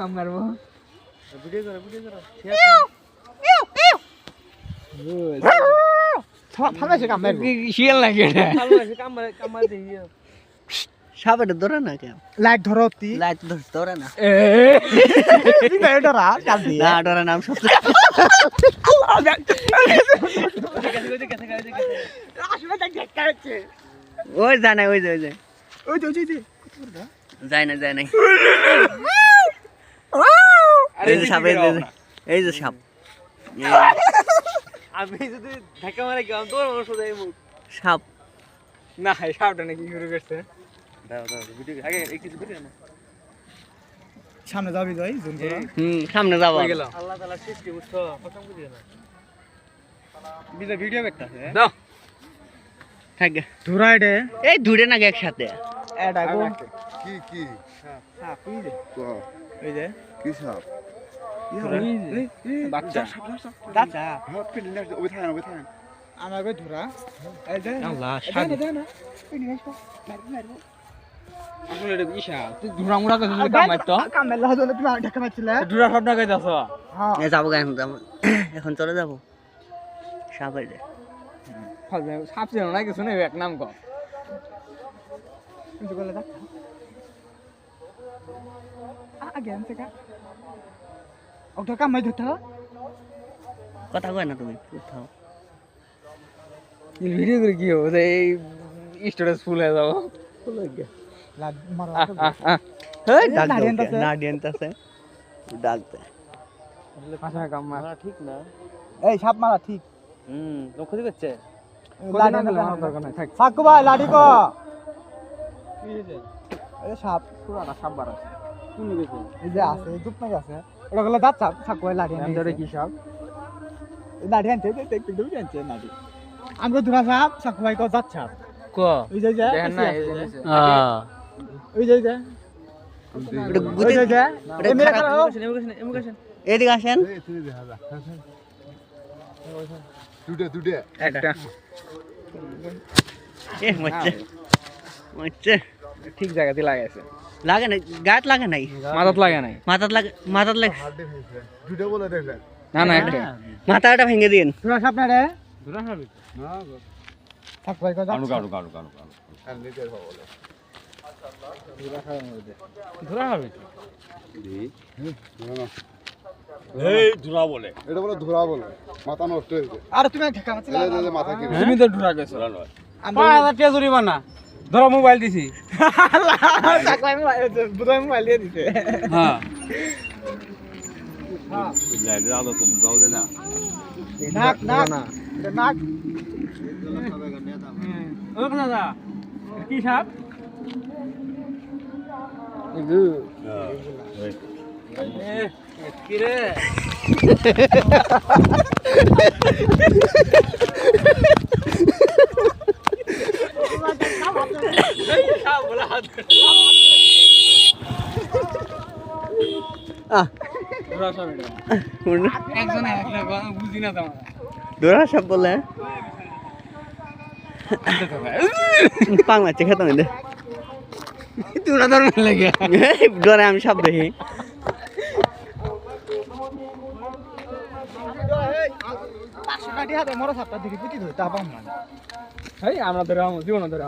কাম করবো ভিডিও করো ফালাইছে কাম মারবো শিয়াল লাগে এটা কাম দিয়ে সাপের ধরে না কেন লাইট ধরো তি লাইট ধরে না এটা রা কাম দিয়ে না ধরে নাম সব আসলে দেখ কাটছে ওই যায় না ওই যায় ওই যে যায় না এই যে সাপ এই যে সাপ আমি যদি ধাক্কা মারে গেলাম তোমার মানুষ দেয় মুখ সাপ না সাপটা নাকি শুরু করছে দাও ভিডিও আগে কিছু ভিডিও না সামনে যাবি যাই জুম করে সামনে যাবো গেল আল্লাহ তাআলা সৃষ্টি বুঝছো প্রথম বুঝিও না ভিডিও করতেছে দাও থাকে ধুরাই দে এই দূরে না একসাথে এটা গো কি সাপ এই যে তো এই যে কি সাপ বাচ্চা বাচ্চা হ্যাঁ পেলে না ওই থাকেন আমার গো ধুরা এই যে আল্লাহ দে না এই নিয়ে আসো মারবো আসলে এটা ইশা তুই ধুরা মুড়া করে কাম মারতো কাম মেলা হলো তুমি আর ঢাকা মারছিলে ধুরা সব না কইতাছ হ্যাঁ এ যাবো কেন এখন চলে যাবো সাপ এই যে সাপ ছিল না কিছু নেই এক নাম কর কিন্তু বলে দেখ আগে আনতে কা ওটা কাম মাই ধরতা কথা কয় না তুমি কোথাও ভিডিও করে কি হবে এই স্টোরেজ ফুল হয়ে যাবো লা মারা না ডিয়েন্তাছে ডাকতে পাশা কাম মার ঠিক না এই সাপ মারা ঠিক লোক ক্ষতি করছে লাডি না দরকার নাই থাক সাকু ভাই লাডি কো কি হয়েছে এই সাপ পুরানা সাপ বার আছে কোন গেছে এই যে আছে চুপ না আছে ওটা গলা দাঁত সাপ সাকু ভাই লাডি আনতে এন্ডারে কি সাপ লাডি আনতে দেখতে দেখতে আনতে লাডি আমরা ধরা সাপ সাকু ভাই কো দাঁত সাপ ক ওই যে দেখেন না ওই যে ওই যে এই মেরে করো ইমিগ্রেশন এদিকে আসেন দুটে একটা এ মরছে ঠিক জায়গাতে লাগাইছে লাগে না গাত লাগে নাই মাথাত লাগে নাই মাথাত লাগে দুটে বলে দেখেন না না একটা মাথাটা ভেঙে দিন ধরা সাপ না রে ধরা হবে না সাকু ভাই কো দাঁত আর নিতে বলে ধরা হবে এই ধুরা বলে এটা বলে ধুরা বলে মাথা নষ্ট হয়েছে আর তুমি ঢাকা মারছিলে এই মাথা কি তুমি তো ধরা গেছো আমরা 5000 টাকা জরিমানা না ধরো মোবাইল দিছি সাকু ভাই বুদাই মোবাইল দিয়ে দিতে হ্যাঁ নাক নাক নাক ও দাদা কি সাপ কি রে বুঝি না তোমার ধরা সব বলে পাংলাচ্ছে খেতাম তোরা ধরনের লাগে ডরে আমি সব দেখি পাঁচশো কাটি হাতে মরা সাপটা দেখি পিটি ধরে তা পাম না আমরা ধরে জীবন ধরে